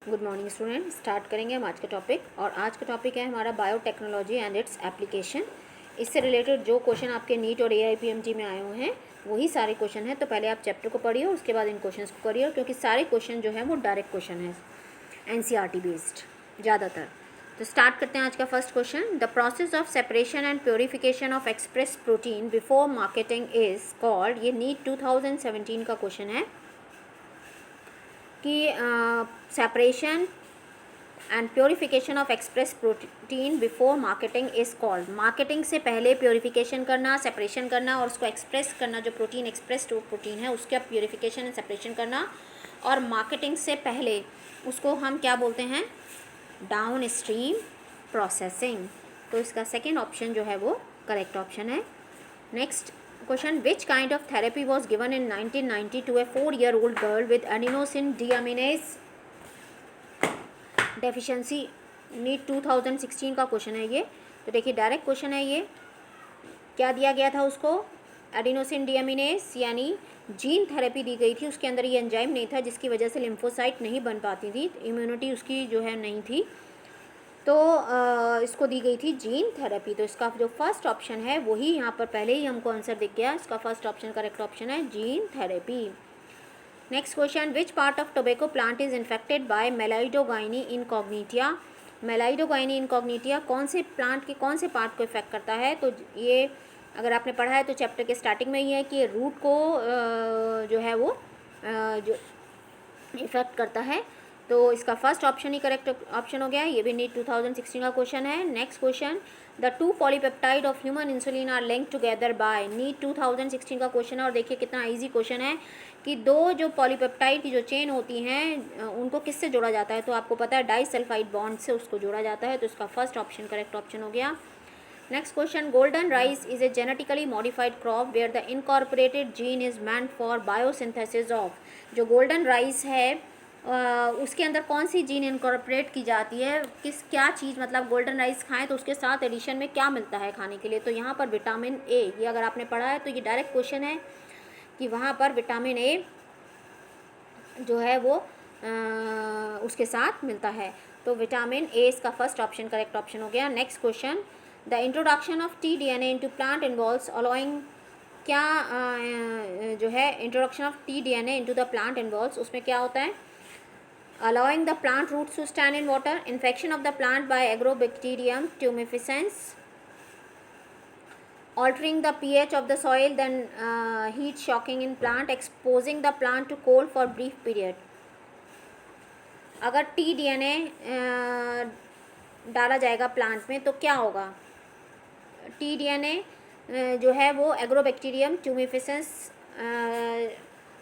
Good morning student. Start करेंगे हम आज का टॉपिक, और आज का टॉपिक है हमारा बायोटेक्नोलॉजी एंड इट्स एप्लीकेशन। इससे रिलेटेड जो क्वेश्चन आपके नीट और AIPMG में आए हुए हैं वही सारे क्वेश्चन हैं। तो पहले आप चैप्टर को पढ़िए, उसके बाद इन क्वेश्चंस को करिए, क्योंकि सारे क्वेश्चन जो हैं वो डायरेक्ट क्वेश्चन है, NCERT बेस्ड ज़्यादातर। तो स्टार्ट करते हैं आज का first question. The process of separation and purification of express protein before marketing is called. ये नीट 2017 का क्वेश्चन है कि separation and purification of express protein before marketing is called. Marketing से पहले प्योरीफिकेशन करना, सेपरेशन करना और उसको एक्सप्रेस करना, जो प्रोटीन एक्सप्रेस प्रोटीन है उसका प्योरीफिकेशन एंड सेपरेशन करना, और मार्केटिंग से पहले उसको हम क्या बोलते हैं, डाउन स्ट्रीम प्रोसेसिंग। तो इसका सेकेंड ऑप्शन जो है वो करेक्ट ऑप्शन है। Next question, which kind of therapy was given in 1990 to a 4-year-old girl with adenosine deaminase deficiency. NEET 2016 का क्वेश्चन है ये। तो देखिए डायरेक्ट क्वेश्चन है ये। क्या दिया गया था उसको, एडिनोसिन डीअमीनेज यानी जीन थेरेपी दी गई थी। उसके अंदर ये एंजाइम नहीं था जिसकी वजह से लिम्फोसाइट नहीं बन पाती थी, इम्यूनिटी उसकी जो है नहीं थी, तो इसको दी गई थी जीन थेरेपी। तो इसका जो फर्स्ट ऑप्शन है वही यहाँ पर पहले ही हमको आंसर दिख गया। इसका फर्स्ट ऑप्शन करेक्ट ऑप्शन है gene therapy. Next question, which part of tobacco plant is infected by meloidogyne incognita. Meloidogyne incognita कौन से प्लांट के कौन से पार्ट को इफेक्ट करता है। तो ये अगर आपने पढ़ा है तो चैप्टर के स्टार्टिंग में ही है कि रूट को जो है वो जो इफेक्ट करता है। तो इसका फर्स्ट ऑप्शन ही करेक्ट ऑप्शन हो गया। ये भी नीट 2016 का क्वेश्चन है। Next question, the 2 polypeptide of human insulin are linked together by. NEET 2016 का क्वेश्चन है, और देखिए कितना इजी क्वेश्चन है कि दो जो पॉलीपेप्टाइड की जो चेन होती हैं उनको किससे जोड़ा जाता है। तो आपको पता है डाइसल्फाइड बॉन्ड से उसको जोड़ा जाता है। तो इसका फर्स्ट ऑप्शन करेक्ट ऑप्शन हो गया। Next question, golden rice is a genetically modified crop where the incorporated gene is meant for biosynthesis of. जो गोल्डन राइस है उसके अंदर कौन सी जीन इनकॉर्पोरेट की जाती है, किस क्या चीज़, मतलब गोल्डन राइस खाएं तो उसके साथ एडिशन में क्या मिलता है खाने के लिए। तो यहाँ पर विटामिन ए, ये अगर आपने पढ़ा है तो ये डायरेक्ट क्वेश्चन है कि वहाँ पर विटामिन ए जो है वो उसके साथ मिलता है। तो विटामिन ए इसका फर्स्ट ऑप्शन करेक्ट ऑप्शन हो गया। Next question, the introduction of tDNA into plant involves allowing. क्या जो है introduction of tDNA into the plant involves, उसमें क्या होता है, allowing the plant roots to stand in water, infection of the plant by Agrobacterium tumefaciens, altering the pH of the soil, then heat shocking in plant, exposing the plant to cold for brief period। अगर tDNA डाला जाएगा plant में तो क्या होगा, tDNA जो है वो एग्रोबैक्टीरियम ट्यूमेफिसेंस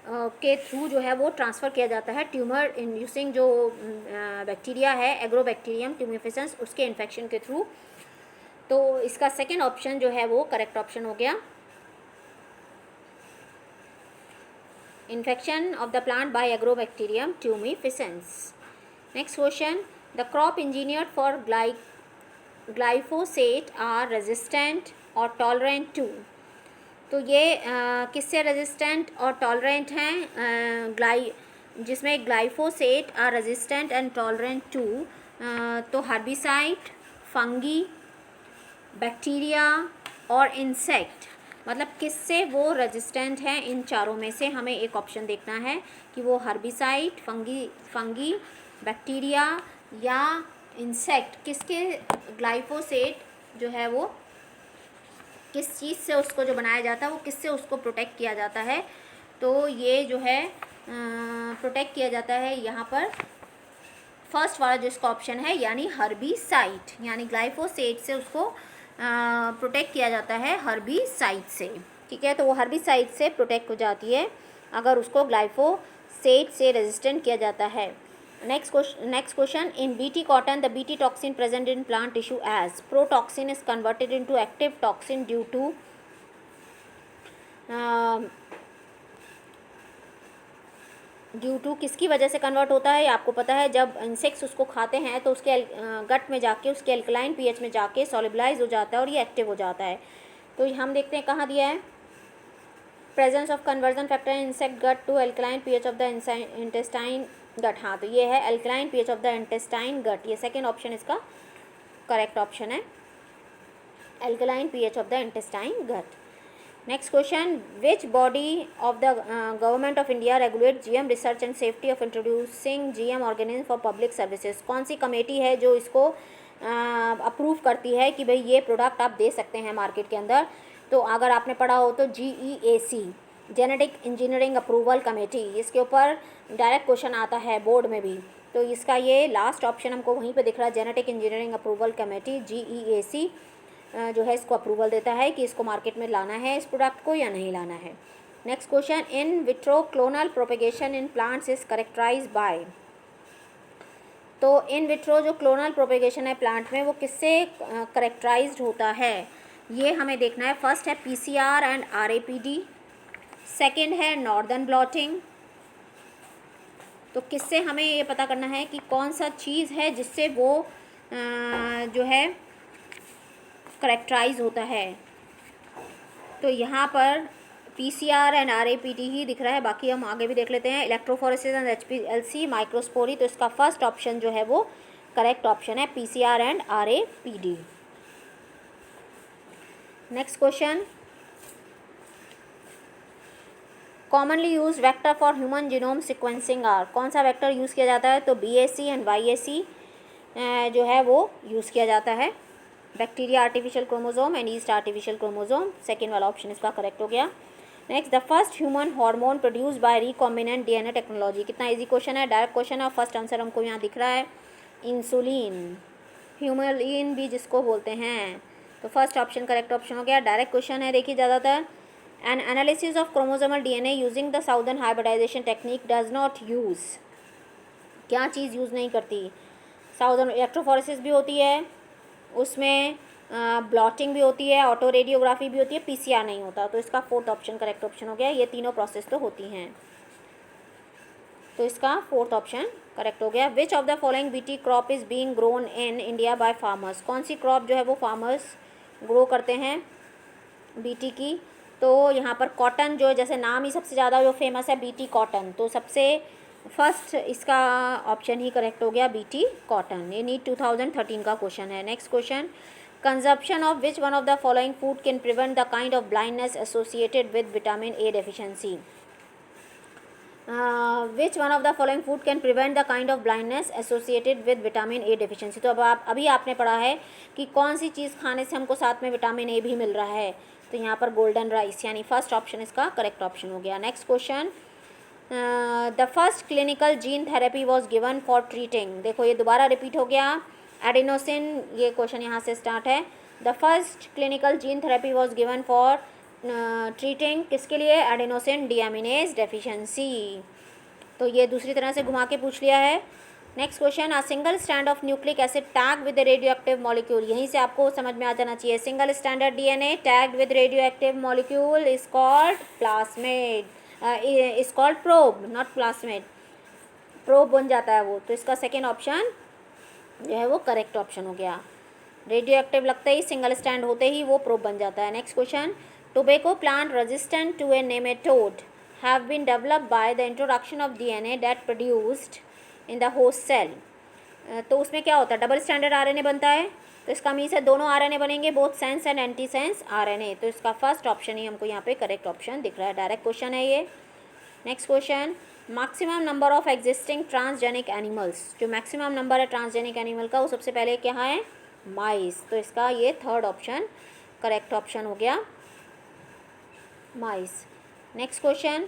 के थ्रू जो है वो ट्रांसफ़र किया जाता है। ट्यूमर इंड्यूसिंग जो बैक्टीरिया है एग्रोबैक्टीरियम ट्यूमेफिसेंस, उसके इन्फेक्शन के थ्रू। तो इसका सेकेंड ऑप्शन जो है वो करेक्ट ऑप्शन हो गया, infection of the plant by agrobacterium tumefaciens. Next question, the crop engineered for glyphosate are resistant और टॉलरेंट टू। तो ये किससे रेजिस्टेंट और टॉलरेंट हैं, जिसमें glyphosate are resistant and tolerant to. तो हर्बिसाइड, फंगी, बैक्टीरिया और इंसेक्ट, मतलब किससे वो रेजिस्टेंट हैं, इन चारों में से हमें एक ऑप्शन देखना है कि वो हर्बिसाइड, फंगी, बैक्टीरिया या इंसेक्ट, किसके ग्लाइफोसेट जो है वो किस चीज़ से उसको जो बनाया जाता है वो किससे उसको प्रोटेक्ट किया जाता है। तो ये जो है प्रोटेक्ट किया जाता है यहाँ पर फर्स्ट वाला जो इसका ऑप्शन है, यानी हर्बिसाइड, यानी ग्लाइफोसेट से उसको प्रोटेक्ट किया जाता है हर्बिसाइड से। ठीक है, तो वो हर्बिसाइड से प्रोटेक्ट हो जाती है अगर उसको ग्लाइफोसेट से रेजिस्टेंट किया जाता है। Next question, in BT cotton the BT toxin present in plant tissue as protoxin is converted into active toxin due to किसकी वजह से कन्वर्ट होता है, आपको पता है जब इंसेक्ट्स उसको खाते हैं तो उसके गट में जाके उसके एल्कलाइन pH में जाके सॉलिबलाइज हो जाता है और ये एक्टिव हो जाता है। तो हम देखते हैं कहाँ दिया है, presence of conversion factor in insect gut to alkaline pH of the intestine gut, हाँ, तो ये है alkaline pH of the intestine gut, ये सेकेंड ऑप्शन इसका करेक्ट ऑप्शन है, alkaline pH of the intestine gut. Next question, which body of the government of India regulate GM research and safety of introducing GM organism for public services, कौन सी committee है जो इसको approve करती है कि भाई ये प्रोडक्ट आप दे सकते हैं मार्केट के अंदर? तो अगर आपने पढ़ा हो तो GEAC, genetic engineering approval committee, इसके ऊपर डायरेक्ट क्वेश्चन आता है बोर्ड में भी, तो इसका ये लास्ट ऑप्शन हमको वहीं पे दिख रहा है, genetic engineering approval committee GEAC जो है इसको अप्रूवल देता है कि इसको मार्केट में लाना है इस प्रोडक्ट को या नहीं लाना है। Next question, in vitro clonal propagation in plants is characterise by, तो इन विट्रो जो क्लोनल प्रोपेगेशन है प्लांट में वो किससे करेक्टराइज्ड होता है, ये हमें देखना है। फर्स्ट है PCR एंड RAPD, सेकेंड है नॉर्दर्न ब्लॉटिंग, तो किससे हमें ये पता करना है कि कौन सा चीज़ है जिससे वो जो है करेक्टराइज होता है। तो यहाँ पर PCR एंड RAPD ही दिख रहा है, बाकी हम आगे भी देख लेते हैं। इलेक्ट्रोफोरेसिस एंड HPLC माइक्रोस्पोरी, तो इसका फर्स्ट ऑप्शन जो है वो करेक्ट ऑप्शन है, PCR and RAPD। Next question, commonly use vector for human genome sequencing are, कौन सा वेक्टर यूज़ किया जाता है? तो BAC एंड YAC जो है वो यूज़ किया जाता है, bacteria artificial chromosome and yeast artificial chromosome, second वाला ऑप्शन इसका करेक्ट हो गया। Next, the first human hormone produce by recombinant DNA technology, कितना इजी क्वेश्चन है, डायरेक्ट क्वेश्चन है, फर्स्ट आंसर हमको यहाँ दिख रहा है, इंसुलिन, ह्यूमलिन भी जिसको बोलते हैं, तो फर्स्ट ऑप्शन करेक्ट ऑप्शन हो गया। डायरेक्ट क्वेश्चन है, देखिए ज़्यादातर, N analysis of chromosomal DNA using the southern hybridization technique does not use, क्या चीज़ यूज़ नहीं करती? साउदर्न इलेक्ट्रोफोरेसिस भी होती है, उसमें ब्लॉटिंग भी होती है, ऑटो रेडियोग्राफी भी होती है, PCR नहीं होता, तो इसका फोर्थ ऑप्शन करेक्ट ऑप्शन हो गया। ये तीनों प्रोसेस तो होती हैं, तो इसका फोर्थ ऑप्शन करेक्ट हो गया। Which of the following BT crop is being grown in India by farmers, कौन सी क्रॉप जो है वो फार्मर्स ग्रो करते हैं BT की? तो यहाँ पर कॉटन जो है, जैसे नाम ही सबसे ज़्यादा जो फेमस है BT कॉटन, तो सबसे फर्स्ट इसका ऑप्शन ही करेक्ट हो गया, BT कॉटन। ये नीट 2013 का क्वेश्चन है। Next question, consumption of which one of the following food can prevent the kind of blindness associated with vitamin A deficiency, which one of the following food can prevent the kind of blindness associated with vitamin A deficiency, तो अब अभी आपने पढ़ा है कि कौन सी चीज़ खाने से हमको साथ में विटामिन A भी मिल रहा है, तो यहाँ पर गोल्डन राइस, यानी फर्स्ट ऑप्शन इसका करेक्ट ऑप्शन हो गया। Next question, the first clinical gene therapy was given for treating, देखो ये दोबारा रिपीट हो गया, एडिनोसिन, ये क्वेश्चन यहाँ से स्टार्ट है। The first clinical gene therapy was given for treating, किसके लिए? एडिनोसिन डीएमिनेज डेफिशिएंसी, तो ये दूसरी तरह से घुमा के पूछ लिया है। Next question, a single stand of nucleic acid tag with radio active molecule, यहीं से आपको समझ में आ जाना चाहिए, single standard DNA tagged with radio active molecule is called plasmid, is called probe, not plasmid, probe बन जाता है वो, तो इसका सेकेंड ऑप्शन जो है वो करेक्ट ऑप्शन हो गया। रेडियो एक्टिव लगते ही, सिंगल स्टैंड होते ही वो प्रोब बन जाता है। Next question, tobacco plant resistant to a nematode have been developed by the introduction of DNA that produced in the host cell, तो उसमें क्या होता है? डबल स्टैंडर्ड RNA बनता है, तो इसका मीन्स है दोनों RNA बनेंगे, both sense and anti sense RNA, तो इसका फर्स्ट ऑप्शन ही हमको यहाँ पे करेक्ट ऑप्शन दिख रहा है, डायरेक्ट क्वेश्चन है ये। Next question, maximum number of existing transgenic animals, जो मैक्सिमम नंबर है ट्रांसजेनिक एनिमल का वो सबसे पहले क्या है? माइस, तो इसका ये थर्ड ऑप्शन करेक्ट ऑप्शन हो गया, mice. Next question,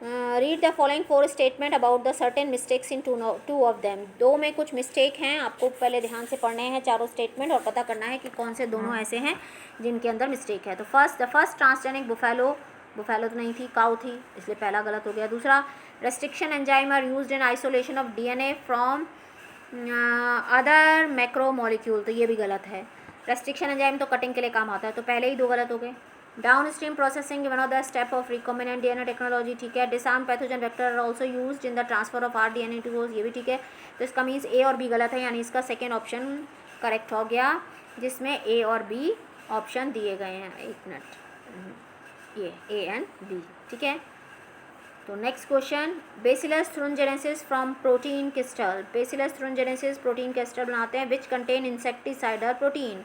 read the following 4 statement about the certain mistakes in two of them, दो में कुछ मिस्टेक हैं, आपको पहले ध्यान से पढ़ने हैं चारों स्टेटमेंट और पता करना है कि कौन से दोनों ऐसे हैं जिनके अंदर मिस्टेक है। तो द फर्स्ट ट्रांसजेनिक बुफेलो तो नहीं थी, काउ थी, इसलिए पहला गलत हो गया। दूसरा, restriction enzyme are used in isolation of DNA from other macromolecule, तो ये भी गलत है, रेस्ट्रिक्शन एंजाइम तो कटिंग के लिए काम आता है, तो पहले ही दो गलत हो गए। Downstream processing one of the step of recombinant DNA technology, ठीक है। Disarm pathogen vector are also used in the transfer of RNA to host, ये भी ठीक है, तो इसका मीन्स A और B गलत है, यानी इसका सेकेंड ऑप्शन करेक्ट हो गया, जिसमें A और B ऑप्शन दिए गए हैं। एक मिनट, ये A एंड B, ठीक है। तो next question, bacillus thuringiensis from protein crystal. Bacillus thuringiensis protein crystal बनाते हैं which contain insecticidal protein.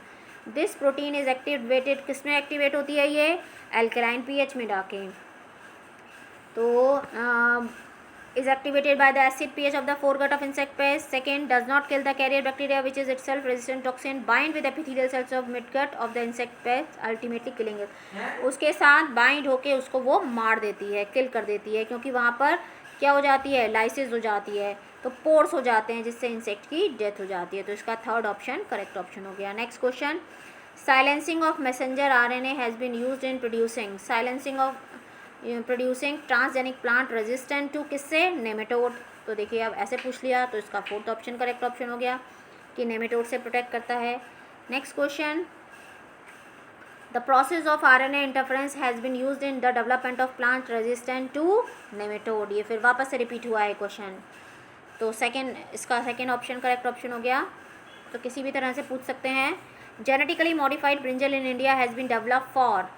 This protein is activated, किस में एक्टिवेट होती है ये, एल्कलाइन पीएच में डाके। तो is activated by the acid pH of the foregut of insect pest. Second, does not kill the carrier bacteria which is itself resistant toxin, bind with epithelial cells of midgut of the insect pest, ultimately killing it. उसके साथ bind होके उसको वो मार देती है, किल कर देती है, क्योंकि वहाँ पर क्या हो जाती है, लाइसिस हो जाती है, तो पोर्स हो जाते हैं जिससे इंसेक्ट की डेथ हो जाती है। तो इसका थर्ड ऑप्शन करेक्ट ऑप्शन हो गया। Next question, silencing of messenger RNA has been used in producing, silencing of producing transgenic plant resistant to, किससे, नेमेटोड। तो देखिए अब ऐसे पूछ लिया तो इसका फोर्थ ऑप्शन करेक्ट ऑप्शन हो गया कि नेमेटोड से प्रोटेक्ट करता है। Next question, the process of RNA interference has been used in the development of plant resistant to nematode. ये फिर वापस से रिपीट हुआ है क्वेश्चन, तो इसका सेकेंड ऑप्शन करेक्ट ऑप्शन हो गया। तो किसी भी तरह से पूछ सकते हैं। Genetically modified brinjal in India has been develop for,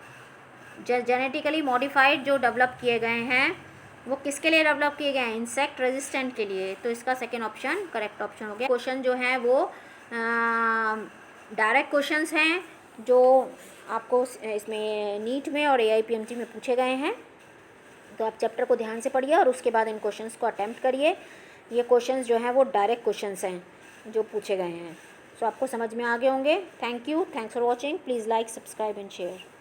genetically modified जो डेवलप किए गए हैं वो किसके लिए डेवलप किए गए हैं, इंसेक्ट रेजिस्टेंट के लिए। तो इसका सेकेंड ऑप्शन करेक्ट ऑप्शन हो गया। क्वेश्चन जो हैं वो डायरेक्ट क्वेश्चंस हैं जो आपको इसमें नीट में और AIPMT में पूछे गए हैं। तो आप चैप्टर को ध्यान से पढ़िए और उसके बाद इन क्वेश्चंस को अटैम्प्ट करिए। ये क्वेश्चंस जो हैं वो डायरेक्ट क्वेश्चंस हैं जो पूछे गए हैं। सो आपको समझ में आ गए होंगे। Thank you, thanks for watching. Please like, subscribe and share.